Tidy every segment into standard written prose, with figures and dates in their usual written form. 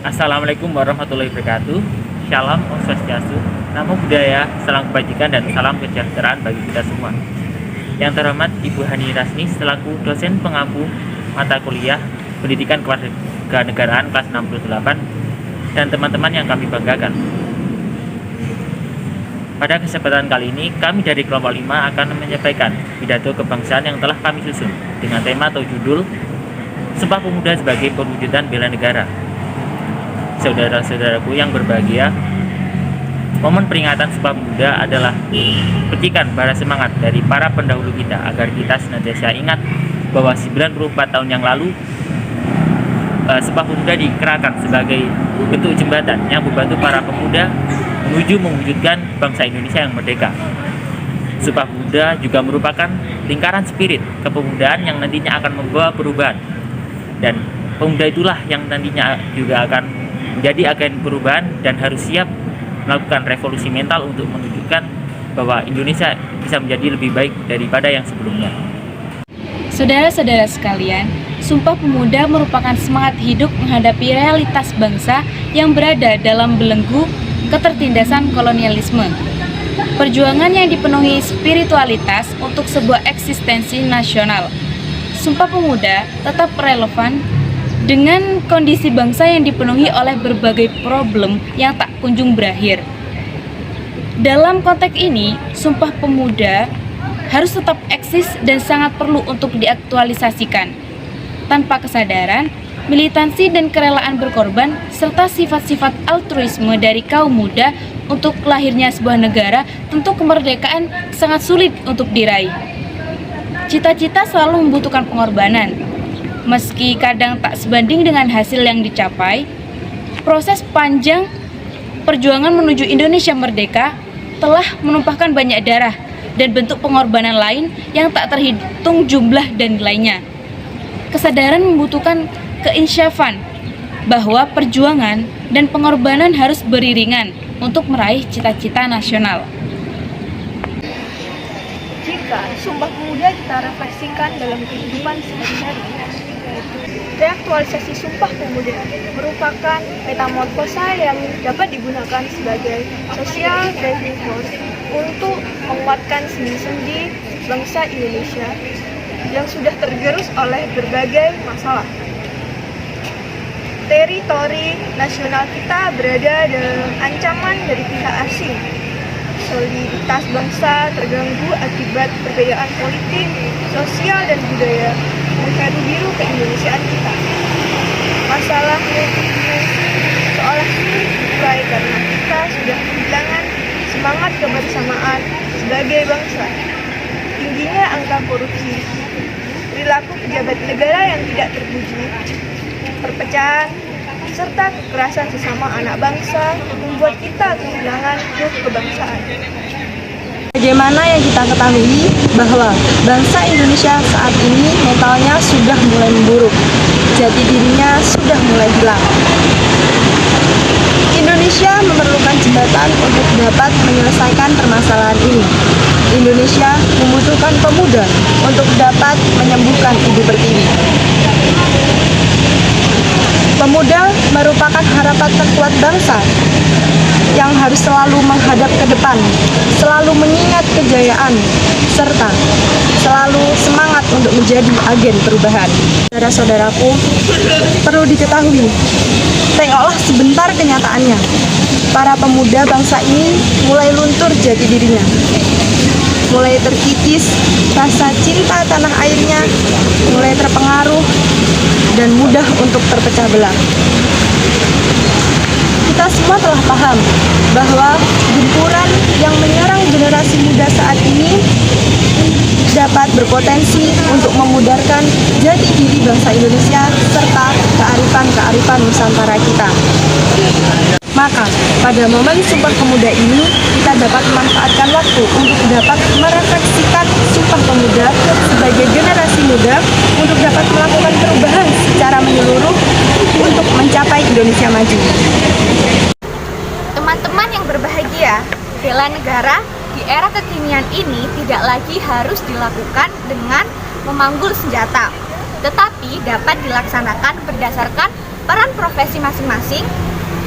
Assalamualaikum warahmatullahi wabarakatuh. Shalom, Om Swastiastu, Namo Buddhaya, salam kebajikan dan salam kesejahteraan bagi kita semua. Yang terhormat Ibu Hani Rasni selaku dosen pengampu mata kuliah Pendidikan Kewarganegaraan kelas 68 dan teman-teman yang kami banggakan. Pada kesempatan kali ini, kami dari kelompok 5 akan menyampaikan pidato kebangsaan yang telah kami susun dengan tema atau judul Sumpah Pemuda sebagai Perwujudan Bela Negara. Saudara-saudaraku yang berbahagia, momen peringatan Sumpah Pemuda adalah petikan bara semangat dari para pendahulu kita agar kita senantiasa ingat bahwa 94 tahun yang lalu Sumpah Pemuda dikerahkan sebagai bentuk jembatan yang membantu para pemuda menuju mewujudkan bangsa Indonesia yang merdeka. Sumpah Pemuda juga merupakan lingkaran spirit kepemudaan yang nantinya akan membawa perubahan, dan pemuda itulah yang nantinya juga akan menjadi agen perubahan dan harus siap melakukan revolusi mental untuk menunjukkan bahwa Indonesia bisa menjadi lebih baik daripada yang sebelumnya. Saudara-saudara sekalian, Sumpah Pemuda merupakan semangat hidup menghadapi realitas bangsa yang berada dalam belenggu ketertindasan kolonialisme. Perjuangan yang dipenuhi spiritualitas untuk sebuah eksistensi nasional. Sumpah Pemuda tetap relevan dengan kondisi bangsa yang dipenuhi oleh berbagai problem yang tak kunjung berakhir. Dalam konteks ini, Sumpah Pemuda harus tetap eksis dan sangat perlu untuk diaktualisasikan. Tanpa kesadaran, militansi dan kerelaan berkorban, serta sifat-sifat altruisme dari kaum muda untuk lahirnya sebuah negara, tentu kemerdekaan sangat sulit untuk diraih. Cita-cita selalu membutuhkan pengorbanan. Meski kadang tak sebanding dengan hasil yang dicapai, proses panjang perjuangan menuju Indonesia merdeka telah menumpahkan banyak darah dan bentuk pengorbanan lain yang tak terhitung jumlah dan nilainya. Kesadaran membutuhkan keinsyafan bahwa perjuangan dan pengorbanan harus beriringan untuk meraih cita-cita nasional. Jika Sumpah Pemuda kita refleksikan dalam kehidupan sehari-hari, reaktualisasi Sumpah Pemuda merupakan metamorfosa yang dapat digunakan sebagai social driving force untuk menguatkan sendi-sendi bangsa Indonesia yang sudah tergerus oleh berbagai masalah. Teritori nasional kita berada dalam ancaman dari pihak asing. Soliditas bangsa terganggu akibat perbedaan politik, sosial, dan budaya mengharu biru keindonesiaan kita. Masalah multidimensi seolah sulit diurai karena kita sudah kehilangan semangat kebersamaan sebagai bangsa. Tingginya angka korupsi, perilaku pejabat negara yang tidak terpuji, perpecahan, serta kekerasan sesama anak bangsa membuat kita kehilangan ruh kebangsaan. Bagaimana yang kita ketahui bahwa bangsa Indonesia saat ini mentalnya sudah mulai memburuk, jati dirinya sudah mulai hilang. Indonesia memerlukan jembatan untuk dapat menyelesaikan permasalahan ini. Indonesia membutuhkan pemuda untuk dapat menyembuhkan Ibu Pertiwi. Pemuda merupakan harapan terkuat bangsa yang harus selalu menghadap ke depan, selalu mengingat kejayaan, serta selalu semangat untuk menjadi agen perubahan. Saudara-saudaraku, perlu diketahui, tengoklah sebentar kenyataannya. Para pemuda bangsa ini mulai luntur jati dirinya, mulai terkikis rasa cinta tanah airnya, mulai terpengaruh dan mudah untuk terpecah belah. Kita semua telah paham bahwa gempuran yang menyerang generasi muda saat ini dapat berpotensi untuk memudarkan jati diri bangsa Indonesia serta kearifan-kearifan Nusantara kita. Maka, pada momen Sumpah Pemuda ini, kita dapat memanfaatkan waktu untuk dapat merefleksikan Sumpah Pemuda sebagai generasi muda untuk dapat melakukan perubahan secara menyeluruh untuk mencapai Indonesia maju. Teman-teman yang berbahagia, bela negara di era kekinian ini tidak lagi harus dilakukan dengan memanggul senjata, tetapi dapat dilaksanakan berdasarkan peran profesi masing-masing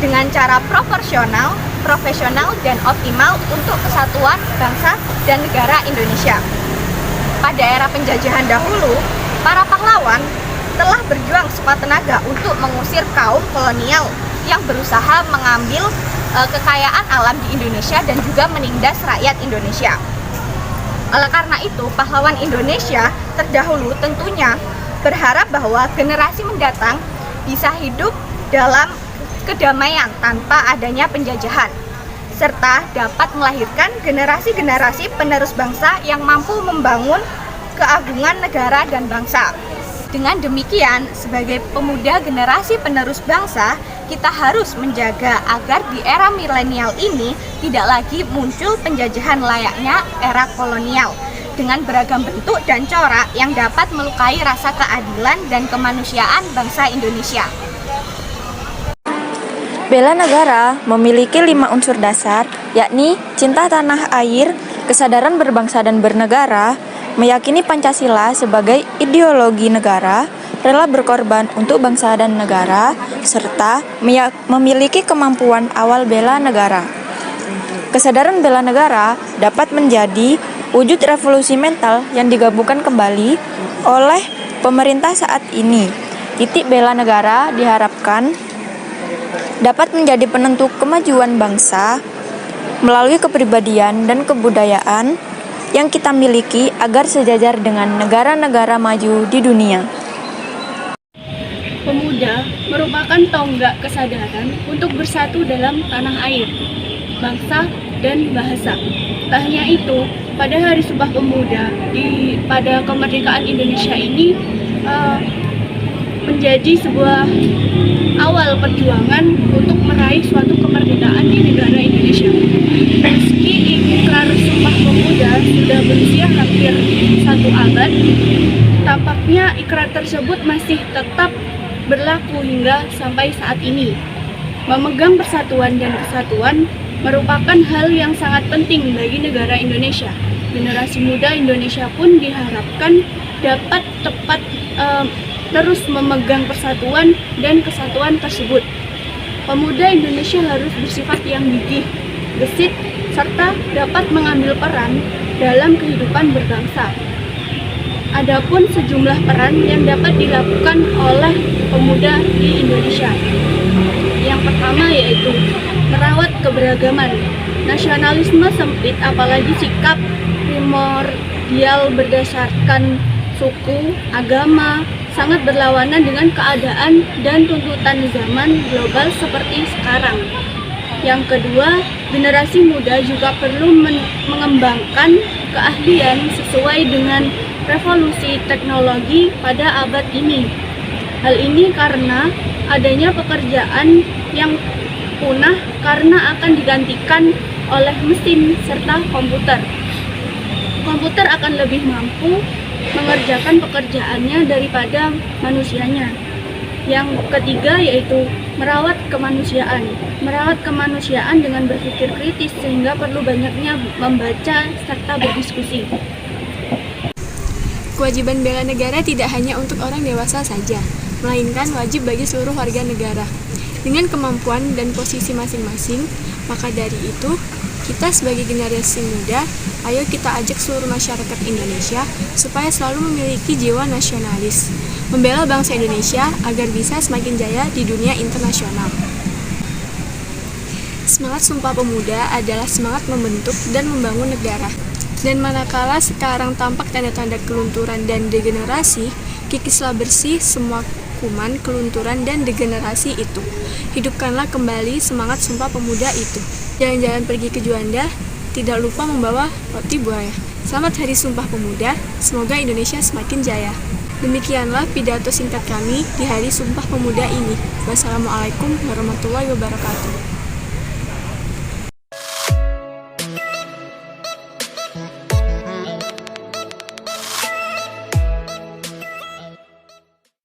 dengan cara proporsional, profesional, dan optimal untuk kesatuan bangsa dan negara Indonesia. Pada era penjajahan dahulu, para pahlawan telah berjuang sekuat tenaga untuk mengusir kaum kolonial yang berusaha mengambil kekayaan alam di Indonesia dan juga menindas rakyat Indonesia. Oleh karena itu, pahlawan Indonesia terdahulu tentunya berharap bahwa generasi mendatang bisa hidup dalam kedamaian tanpa adanya penjajahan, serta dapat melahirkan generasi-generasi penerus bangsa yang mampu membangun keagungan negara dan bangsa. Dengan demikian, sebagai pemuda generasi penerus bangsa, kita harus menjaga agar di era milenial ini tidak lagi muncul penjajahan layaknya era kolonial dengan beragam bentuk dan corak yang dapat melukai rasa keadilan dan kemanusiaan bangsa Indonesia. Bela negara memiliki 5 unsur dasar, yakni cinta tanah air, kesadaran berbangsa dan bernegara, meyakini Pancasila sebagai ideologi negara, rela berkorban untuk bangsa dan negara, serta memiliki kemampuan awal bela negara. Kesadaran bela negara dapat menjadi wujud revolusi mental yang digabungkan kembali oleh pemerintah saat ini. Titik bela negara diharapkan dapat menjadi penentu kemajuan bangsa melalui kepribadian dan kebudayaan yang kita miliki agar sejajar dengan negara-negara maju di dunia. Pemuda merupakan tonggak kesadaran untuk bersatu dalam tanah air, bangsa, dan bahasa. Tak hanya itu, pada Hari Sumpah Pemuda pada kemerdekaan Indonesia ini menjadi sebuah awal perjuangan untuk meraih suatu kemerdekaan di negara Indonesia. Meski ikrar Sumpah Pemuda sudah berusia hampir 1 abad, tampaknya ikrar tersebut masih tetap berlaku hingga sampai saat ini. Memegang persatuan dan kesatuan merupakan hal yang sangat penting bagi negara Indonesia. Generasi muda Indonesia pun diharapkan dapat terus memegang persatuan dan kesatuan tersebut. Pemuda Indonesia harus bersifat yang gigih, gesit, serta dapat mengambil peran dalam kehidupan berbangsa. Adapun sejumlah peran yang dapat dilakukan oleh pemuda di Indonesia. Yang pertama yaitu merawat keberagaman. Nasionalisme sempit, apalagi sikap primordial berdasarkan suku, agama, sangat berlawanan dengan keadaan dan tuntutan zaman global seperti sekarang. Yang kedua, generasi muda juga perlu mengembangkan keahlian sesuai dengan revolusi teknologi pada abad ini. Hal ini karena adanya pekerjaan yang punah karena akan digantikan oleh mesin serta komputer. Komputer akan lebih mampu mengerjakan pekerjaannya daripada manusianya. Yang ketiga yaitu merawat kemanusiaan. Merawat kemanusiaan dengan berpikir kritis sehingga perlu banyaknya membaca serta berdiskusi. Kewajiban bela negara tidak hanya untuk orang dewasa saja, melainkan wajib bagi seluruh warga negara. Dengan kemampuan dan posisi masing-masing, maka dari itu, kita sebagai generasi muda, ayo kita ajak seluruh masyarakat Indonesia supaya selalu memiliki jiwa nasionalis, membela bangsa Indonesia agar bisa semakin jaya di dunia internasional. Semangat Sumpah Pemuda adalah semangat membentuk dan membangun negara. Dan manakala sekarang tampak tanda-tanda kelunturan dan degenerasi, kikislah bersih semua kuman, kelunturan, dan degenerasi itu. Hidupkanlah kembali semangat Sumpah Pemuda itu. Jalan-jalan pergi ke Juanda, tidak lupa membawa roti buaya. Selamat Hari Sumpah Pemuda, semoga Indonesia semakin jaya. Demikianlah pidato singkat kami di Hari Sumpah Pemuda ini. Wassalamualaikum warahmatullahi wabarakatuh.